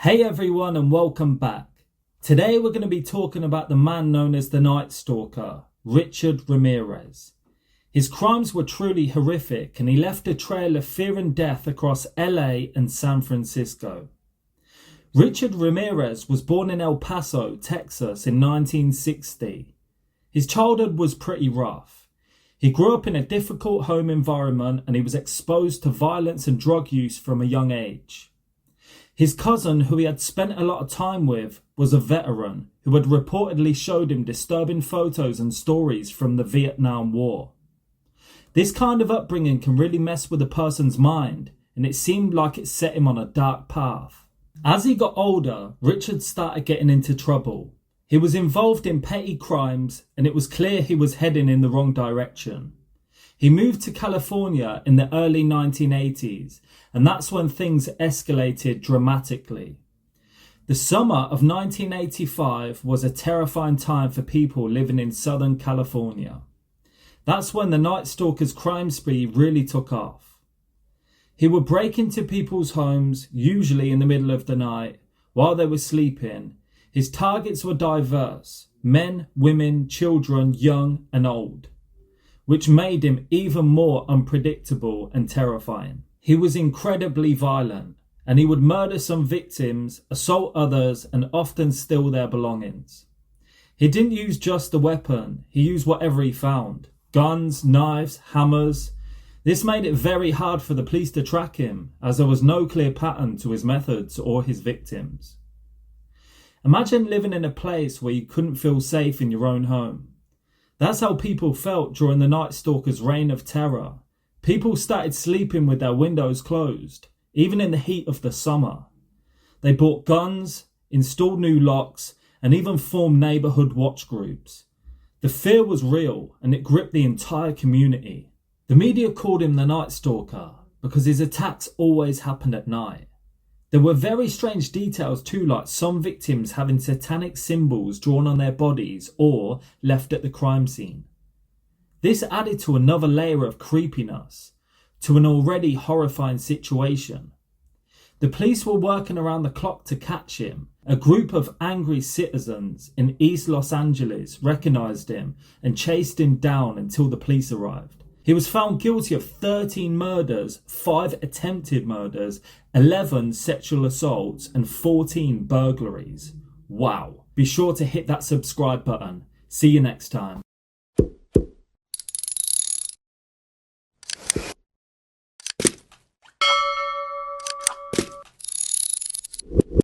Hey everyone and welcome back. Today we're going to be talking about the man known as the Night Stalker, Richard Ramirez. His crimes were truly horrific and he left a trail of fear and death across LA and San Francisco. Richard Ramirez was born in El Paso, Texas in 1960. His childhood was pretty rough. He grew up in a difficult home environment and he was exposed to violence and drug use from a young age. His cousin, who he had spent a lot of time with, was a veteran who had reportedly showed him disturbing photos and stories from the Vietnam War. This kind of upbringing can really mess with a person's mind, and it seemed like it set him on a dark path. As he got older, Richard started getting into trouble. He was involved in petty crimes, and it was clear he was heading in the wrong direction. He moved to California in the early 1980s, and that's when things escalated dramatically. The summer of 1985 was a terrifying time for people living in Southern California. That's when the Night Stalker's crime spree really took off. He would break into people's homes, usually in the middle of the night, while they were sleeping. His targets were diverse: men, women, children, young and old, which made him even more unpredictable and terrifying. He was incredibly violent, and he would murder some victims, assault others, and often steal their belongings. He didn't use just a weapon, he used whatever he found: guns, knives, hammers. This made it very hard for the police to track him, as there was no clear pattern to his methods or his victims. Imagine living in a place where you couldn't feel safe in your own home. That's how people felt during the Night Stalker's reign of terror. People started sleeping with their windows closed, even in the heat of the summer. They bought guns, installed new locks, and even formed neighborhood watch groups. The fear was real, and it gripped the entire community. The media called him the Night Stalker because his attacks always happened at night. There were very strange details too, like some victims having satanic symbols drawn on their bodies or left at the crime scene. This added to another layer of creepiness to an already horrifying situation. The police were working around the clock to catch him. A group of angry citizens in East Los Angeles recognized him and chased him down until the police arrived. He was found guilty of 13 murders, 5 attempted murders, 11 sexual assaults, and 14 burglaries. Wow. Be sure to hit that subscribe button. See you next time.